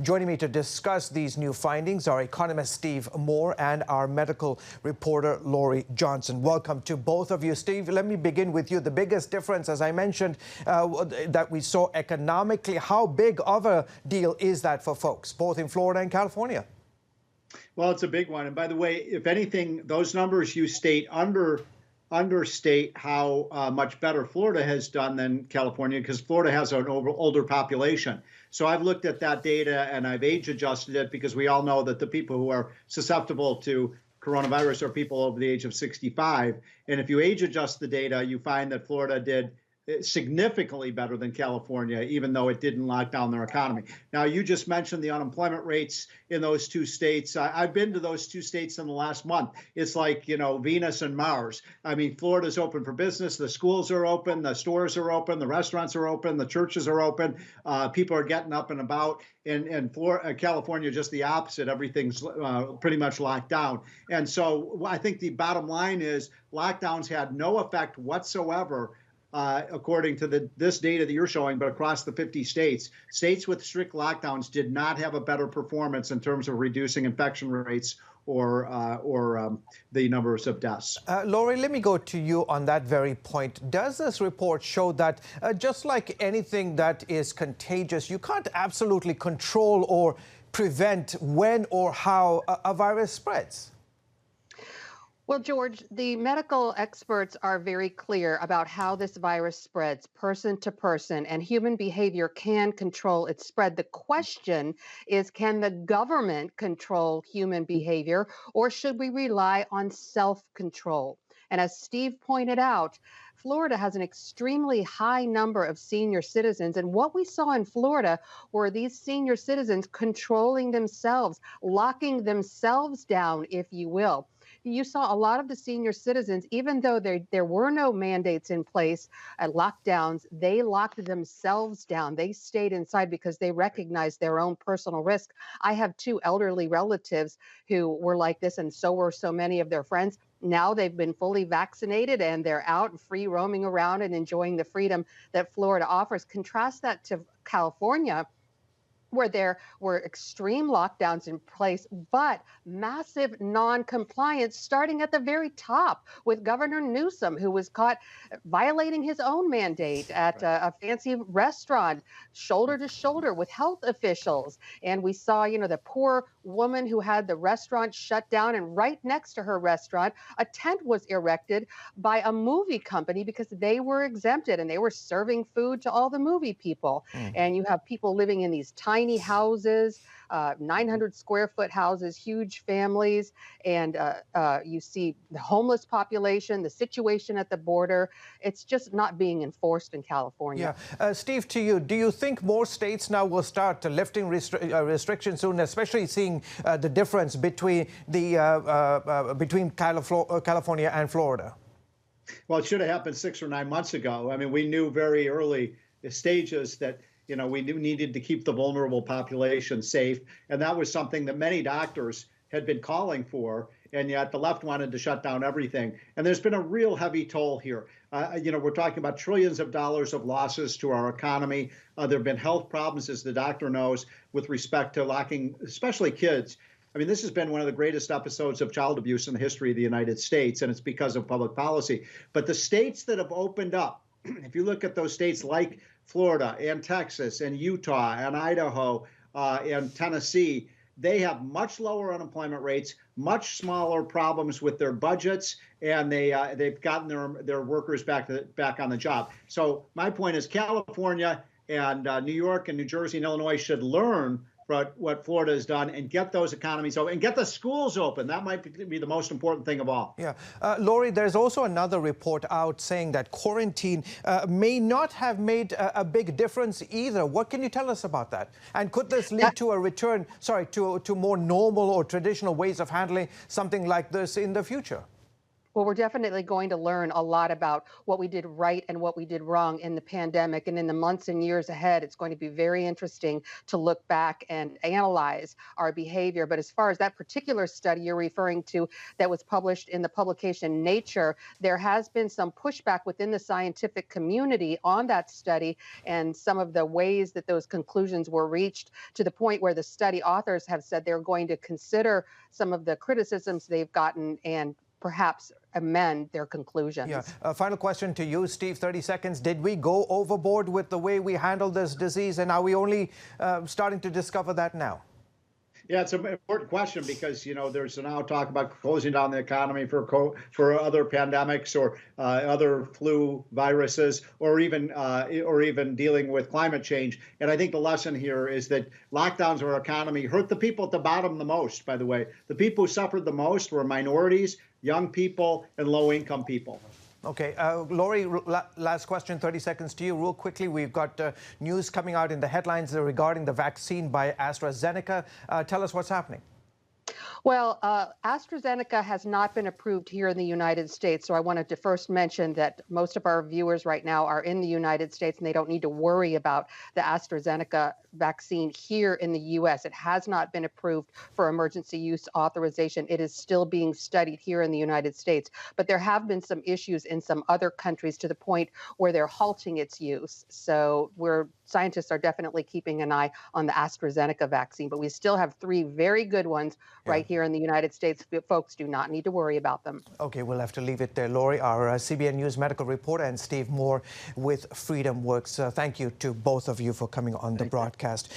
Joining me to discuss these new findings are economist Steve Moore and our medical reporter Lori Johnson. Welcome to both of you. Steve, let me begin with you. The biggest difference, as I mentioned, that we saw economically, how big of a deal is that for folks, both in Florida and California? Well, it's a big one. And by the way, if anything, those numbers you state understate how much better Florida has done than California, because Florida has an older population. So I've looked at that data and I've age adjusted it, because we all know that the people who are susceptible to coronavirus are people over the age of 65. And if you age adjust the data, you find that Florida did significantly better than California, even though it didn't lock down their economy. Now, you just mentioned the unemployment rates in those two states. I've been to those two states in the last month. It's like, Venus and Mars. I mean, Florida's open for business. The schools are open. The stores are open. The restaurants are open. The churches are open. People are getting up and about. And California, just the opposite. Everything's pretty much locked down. And so I think the bottom line is lockdowns had no effect whatsoever, according to this data that you're showing, but across the 50 states. States with strict lockdowns did not have a better performance in terms of reducing infection rates or the numbers of deaths. Lori, let me go to you on that very point. Does this report show that just like anything that is contagious, you can't absolutely control or prevent when or how a virus spreads? Well, George, the medical experts are very clear about how this virus spreads person to person, and human behavior can control its spread. The question is, can the government control human behavior, or should we rely on self-control? And as Steve pointed out, Florida has an extremely high number of senior citizens. And what we saw in Florida were these senior citizens controlling themselves, locking themselves down, if you will. You saw a lot of the senior citizens, even though there were no mandates in place at lockdowns, they locked themselves down. They stayed inside because they recognized their own personal risk. I have two elderly relatives who were like this, and so were so many of their friends. Now they've been fully vaccinated and they're out and free roaming around and enjoying the freedom that Florida offers. Contrast that to California, where there were extreme lockdowns in place, but massive non-compliance starting at the very top with Governor Newsom, who was caught violating his own mandate at a fancy restaurant, shoulder to shoulder with health officials. And we saw, the poor woman who had the restaurant shut down, and right next to her restaurant, a tent was erected by a movie company because they were exempted and they were serving food to all the movie people. And you have people living in these tiny houses, 900 square foot houses, huge families, and you see the homeless population, the situation at the border. It's just not being enforced in California. Yeah. Steve, to you, do you think more states now will start lifting restrictions soon, especially seeing the difference between California and Florida? Well, it should have happened 6 or 9 months ago. I mean, we knew very early stages that we needed to keep the vulnerable population safe. And that was something that many doctors had been calling for. And yet the left wanted to shut down everything. And there's been a real heavy toll here. We're talking about trillions of dollars of losses to our economy. There have been health problems, as the doctor knows, with respect to locking, especially kids. I mean, this has been one of the greatest episodes of child abuse in the history of the United States, and it's because of public policy. But the states that have opened up, if you look at those states like Florida and Texas and Utah and Idaho and Tennessee, they have much lower unemployment rates, much smaller problems with their budgets, and they've gotten their workers back on the job. So my point is, California and New York and New Jersey and Illinois should learn what Florida has done and get those economies open and get the schools open. That might be the most important thing of all. Yeah. Lori, there's also another report out saying that quarantine may not have made a big difference either. What can you tell us about that? And could this lead to a return, to more normal or traditional ways of handling something like this in the future? Well, we're definitely going to learn a lot about what we did right and what we did wrong in the pandemic. And in the months and years ahead, it's going to be very interesting to look back and analyze our behavior. But as far as that particular study you're referring to that was published in the publication Nature, there has been some pushback within the scientific community on that study and some of the ways that those conclusions were reached, to the point where the study authors have said they're going to consider some of the criticisms they've gotten and perhaps amend their conclusions. Yeah. Final question to you, Steve, 30 seconds. Did we go overboard with the way we handled this disease, and are we only starting to discover that now? Yeah, it's an important question because, there's now talk about closing down the economy for other pandemics or other flu viruses, or even dealing with climate change. And I think the lesson here is that lockdowns of our economy hurt the people at the bottom the most, by the way. The people who suffered the most were minorities, young people, and low-income people. Okay, Lori, last question, 30 seconds to you. Real quickly, we've got news coming out in the headlines regarding the vaccine by AstraZeneca. Tell us what's happening. Well, AstraZeneca has not been approved here in the United States. So I wanted to first mention that most of our viewers right now are in the United States and they don't need to worry about the AstraZeneca vaccine here in the U.S. It has not been approved for emergency use authorization. It is still being studied here in the United States. But there have been some issues in some other countries to the point where they're halting its use. So scientists are definitely keeping an eye on the AstraZeneca vaccine. But we still have 3 very good ones right here in the United States. Folks do not need to worry about them. Okay, we'll have to leave it there. Lori, our CBN News medical reporter, and Steve Moore with Freedom Works. Thank you to both of you for coming on the broadcast.